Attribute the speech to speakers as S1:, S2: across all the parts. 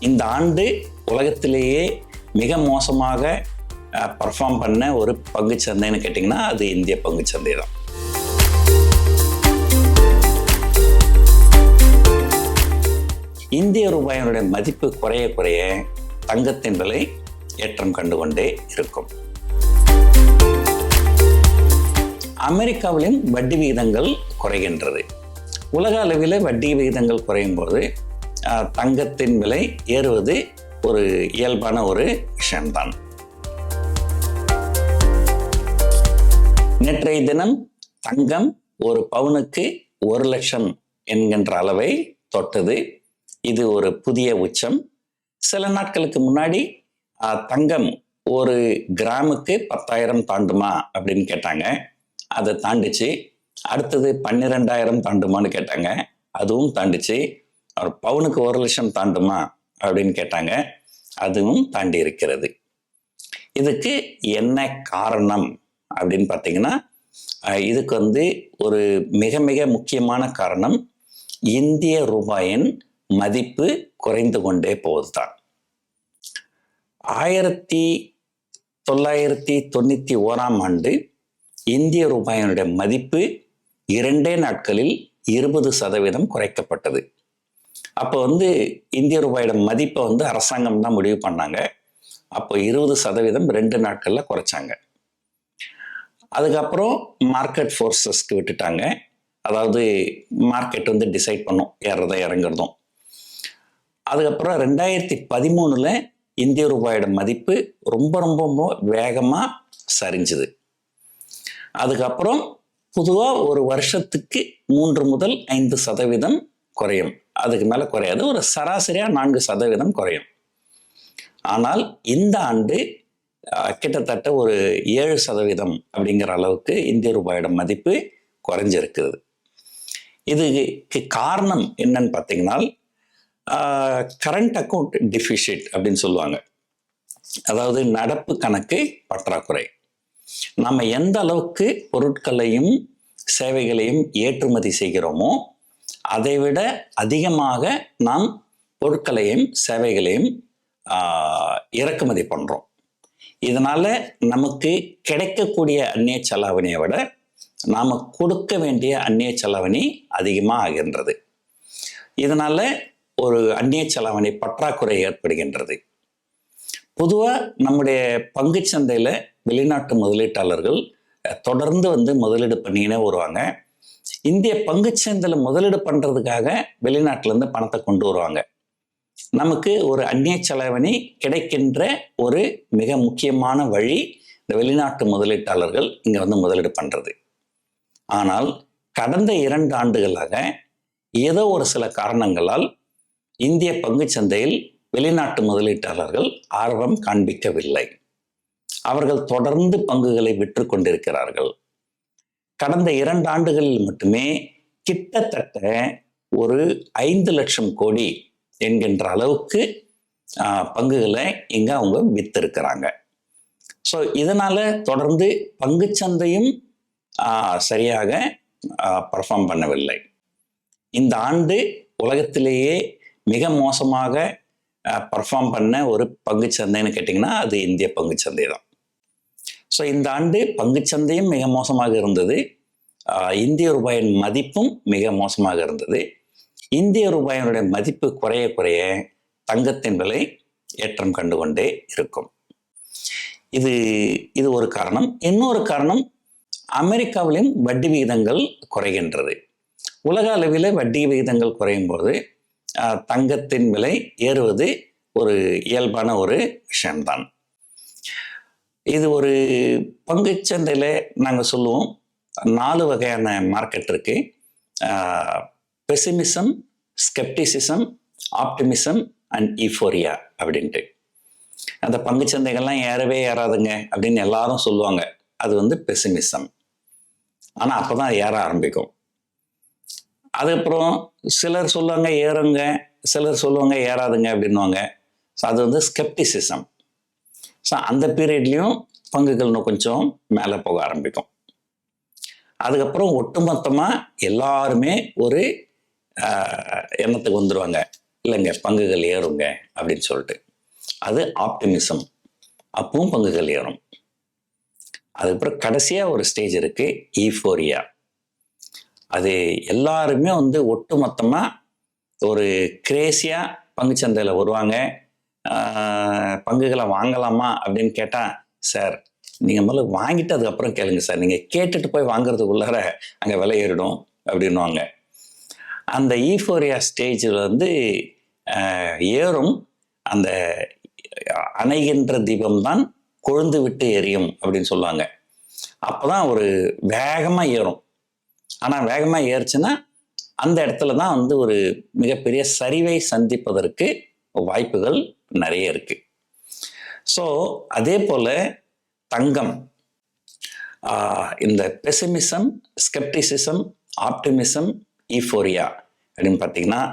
S1: இந்த ஆண்டு உலகத்திலேயே மிக மோசமாக பர்ஃபார்ம் பண்ண ஒரு பங்குச்சந்தைன்னு கேட்டிங்கன்னா அது இந்திய பங்குச்சந்தை தான். இந்திய ரூபாயினுடைய மதிப்பு குறைய குறைய தங்கத்தின் விலை ஏற்றம் கண்டு கொண்டே இருக்கும். அமெரிக்காவிலும் வட்டி விகிதங்கள் குறைகின்றது. உலக அளவில் வட்டி விகிதங்கள் குறையும் போது தங்கத்தின் விலை ஏறுவது ஒரு இயல்பான ஒரு விஷயம்தான். நேற்றைய தினம் தங்கம் ஒரு பவுனுக்கு 1 லட்சம் என்கின்ற அளவை தொட்டது. இது ஒரு புதிய உச்சம். சில நாட்களுக்கு முன்னாடி தங்கம் ஒரு கிராமுக்கு 10,000 தாண்டுமா அப்படின்னு கேட்டாங்க. அதை தாண்டிச்சு. அடுத்தது 12,000 தாண்டுமான்னு கேட்டாங்க. அதுவும் தாண்டிச்சு. ஒரு பவுனுக்கு 1 லட்சம் தாண்டுமா அப்படின்னு கேட்டாங்க. அதுவும் தாண்டி இருக்கிறது. இதுக்கு என்ன காரணம் அப்படின்னு பார்த்தீங்கன்னா, இதுக்கு ஒரு மிக மிக முக்கியமான காரணம் இந்திய ரூபாயின் மதிப்பு குறைந்து கொண்டே போவதுதான். 1991ஆம் ஆண்டு இந்திய ரூபாயினுடைய மதிப்பு 2 நாட்களில் 20% குறைக்கப்பட்டது. அப்போ இந்திய ரூபாயோட மதிப்பை அரசாங்கம் தான் முடிவு பண்ணாங்க. அப்போ 20% 2 நாட்களில் குறைச்சாங்க. அதுக்கப்புறம் மார்க்கெட் ஃபோர்ஸஸ்க்கு விட்டுட்டாங்க. அதாவது மார்க்கெட் டிசைட் பண்ணும் ஏறதும் இறங்குறதும். அதுக்கப்புறம் 2013 இந்திய ரூபாயோட மதிப்பு ரொம்ப ரொம்ப ரொம்ப வேகமாக சரிஞ்சுது. அதுக்கப்புறம் பொதுவாக ஒரு வருஷத்துக்கு 3 முதல் 5% குறையும். அதுக்கு மேலே குறையாது. ஒரு சராசரியாக 4% குறையும். ஆனால் இந்த ஆண்டு கிட்டத்தட்ட ஒரு 7% அப்படிங்கிற அளவுக்கு இந்திய ரூபாயோட மதிப்பு குறைஞ்சிருக்குது. இதுக்கு காரணம் என்னன்னு பார்த்தீங்கன்னா, கரண்ட் அக்கௌண்ட் டிஃபிஷிட் அப்படின்னு சொல்லுவாங்க. அதாவது நடப்பு கணக்கு பற்றாக்குறை. நம்ம எந்த அளவுக்கு பொருட்களையும் சேவைகளையும் ஏற்றுமதி செய்கிறோமோ அதை விட அதிகமாக நாம் பொருட்களையும் சேவைகளையும் இறக்குமதி பண்ணுறோம். இதனால நமக்கு கிடைக்கக்கூடிய அந்நிய செலாவணியை விட நாம் கொடுக்க வேண்டிய அந்நிய செலாவணி அதிகமாக ஆகின்றது. இதனால ஒரு அந்நிய செலாவணி பற்றாக்குறை ஏற்படுகின்றது. பொதுவாக நம்முடைய பங்குச்சந்தையில் வெளிநாட்டு முதலீட்டாளர்கள் தொடர்ந்து முதலீடு பண்ணிக்கினே வருவாங்க. இந்திய பங்குச்சந்தையில் முதலீடு பண்ணுறதுக்காக வெளிநாட்டிலேருந்து பணத்தை கொண்டு வருவாங்க. நமக்கு ஒரு அந்நிய செலாவணி கிடைக்கின்ற ஒரு மிக முக்கியமான வழி இந்த வெளிநாட்டு முதலீட்டாளர்கள் இங்கே முதலீடு பண்ணுறது. ஆனால் கடந்த 2 ஆண்டுகளாக ஏதோ ஒரு சில காரணங்களால் இந்திய பங்குச்சந்தையில் வெளிநாட்டு முதலீட்டாளர்கள் ஆர்வம் காண்பிக்கவில்லை. அவர்கள் தொடர்ந்து பங்குகளை விற்று கொண்டிருக்கிறார்கள். கடந்த 2 ஆண்டுகளில் மட்டுமே கிட்டத்தட்ட ஒரு 5 லட்சம் கோடி என்கின்ற அளவுக்கு பங்குகளை இங்க அவங்க வித்திருக்கிறாங்க. ஸோ இதனால தொடர்ந்து பங்குச்சந்தையும் சரியாக பர்ஃபார்ம் பண்ணவில்லை. இந்த ஆண்டு உலகத்திலேயே மிக மோசமாக பர்ஃபார்ம் பண்ண ஒரு பங்குச்சந்தைன்னு கேட்டிங்கன்னா அது இந்திய பங்குச்சந்தை தான். ஸோ இந்த ஆண்டு பங்குச்சந்தையும் மிக மோசமாக இருந்தது. இந்திய ரூபாயின் மதிப்பும் மிக மோசமாக இருந்தது. இந்திய ரூபாயினுடைய மதிப்பு குறைய குறைய தங்கத்தின் விலை ஏற்றம் கண்டு கொண்டே இருக்கும். இது ஒரு காரணம். இன்னொரு காரணம், அமெரிக்காவிலும் வட்டி விகிதங்கள் குறைகின்றது. உலக அளவில் வட்டி விகிதங்கள் குறையும் போது தங்கத்தின் விலை ஏறுவது ஒரு இயல்பான ஒரு விஷயம்தான். இது ஒரு பங்குச்சந்தையில் நாங்கள் சொல்லுவோம் 4 வகையான மார்க்கெட் இருக்கு. பெசிமிசம், ஸ்கெப்டிசிசம், ஆப்டிமிசம் அண்ட் ஈஃபோரியா அப்படின்ட்டு. அந்த பங்குச்சந்தைகள்லாம் ஏறவே ஏறாதுங்க அப்படின்னு எல்லாரும் சொல்லுவாங்க. அது பெசிமிசம். ஆனால் அப்போ தான் ஏற ஆரம்பிக்கும். அதுக்கப்புறம் சிலர் சொல்லுவாங்க ஏறுங்க, சிலர் சொல்லுவாங்க ஏறாதுங்க அப்படின்வாங்க. ஸோ அது ஸ்கெப்டிசிசம். ஸோ அந்த பீரியட்லேயும் பங்குகள் இன்னும் கொஞ்சம் மேலே போக ஆரம்பிக்கும். அதுக்கப்புறம் ஒட்டுமொத்தமாக எல்லாருமே ஒரு எண்ணத்துக்கு வந்துடுவாங்க. இல்லைங்க பங்குகள் ஏறுங்க அப்படின்னு சொல்லிட்டு. அது ஆப்டிமிசம். அப்பவும் பங்குகள் ஏறும். அதுக்கப்புறம் கடைசியா ஒரு ஸ்டேஜ் இருக்கு, ஈஃபோரியா. அது எல்லாருமே ஒட்டு மொத்தமா ஒரு கிரேசியா பங்குச்சந்தையில் வருவாங்க. பங்குகளை வாங்கலாமா அப்படின்னு கேட்டா, சார் நீங்க முதல்ல வாங்கிட்டு அதுக்கப்புறம் கேளுங்க சார், நீங்க கேட்டுட்டு போய் வாங்குறதுக்குள்ளார அங்க விலை ஏறிடும் அப்படின்வாங்க. அந்த ஈஃபோரியா ஸ்டேஜில் ஏறும். அந்த அணைகின்ற தீபம் தான் கொழுந்து விட்டு எரியும் அப்படின்னு சொல்லுவாங்க. அப்போதான் ஒரு வேகமா ஏறும். ஆனா வேகமா ஏறுச்சுன்னா அந்த இடத்துல தான் ஒரு மிகப்பெரிய சரிவை சந்திப்பதற்கு வாய்ப்புகள் நிறைய இருக்கு. ஸோ அதே போல தங்கம், இந்த பெசிமிசம், ஸ்கெப்டிசிசம், ஆப்டிமிசம், ஈஃபோரியா அப்படின்னு பார்த்தீங்கன்னா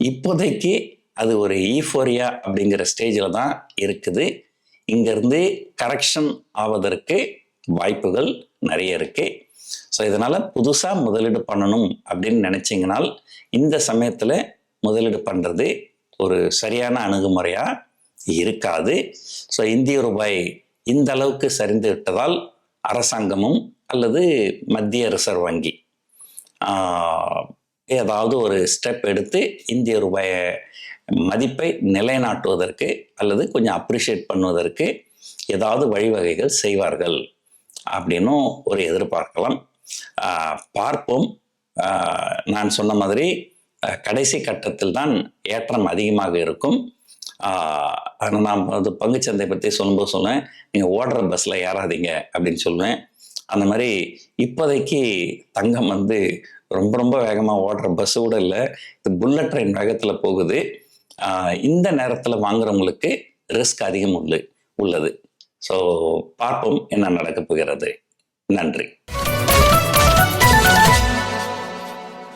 S1: இப்போதைக்கு அது ஒரு ஈஃபோரியா அப்படிங்கிற ஸ்டேஜில் தான் இருக்குது. இங்கிருந்து கரெக்ஷன் ஆவதற்கு வாய்ப்புகள் நிறைய இருக்கு. ஸோ இதனால புதுசாக முதலீடு பண்ணணும் அப்படின்னு நினைச்சிங்கனால் இந்த சமயத்தில் முதலீடு பண்ணுறது ஒரு சரியான அணுகுமுறையாக இருக்காது. ஸோ இந்திய ரூபாய் இந்த அளவுக்கு சரிந்து விட்டதால் அரசாங்கமும் அல்லது மத்திய ரிசர்வ் வங்கி ஏதாவது ஒரு ஸ்டெப் எடுத்து இந்திய ரூபாய் மதிப்பை நிலைநாட்டுவதற்கு அல்லது கொஞ்சம் அப்ரிஷியேட் பண்ணுவதற்கு ஏதாவது வழிவகைகள் செய்வார்கள் அப்படின்னும் ஒரு எதிர்பார்க்கலாம். பார்ப்போம். நான் சொன்ன மாதிரி கடைசி கட்டத்தில் தான் ஏற்றம் அதிகமாக இருக்கும். நான் பங்குச்சந்தை பற்றி சொல்லும்போது சொல்லுவேன், நீங்கள் ஓடுற பஸ்ஸில் ஏறாதீங்க அப்படின்னு சொல்லுவேன். அந்த மாதிரி இப்போதைக்கு தங்கம் ரொம்ப ரொம்ப வேகமாக ஓடுற பஸ்ஸு கூட இல்லை, இது புல்லட் ட்ரெயின் வேகத்தில் போகுது. இந்த நேரத்தில் வாங்குறவங்களுக்கு ரிஸ்க் அதிகம் உள்ளது. ஸோ பார்ப்போம் என்ன நடக்கப் போகிறது. நன்றி.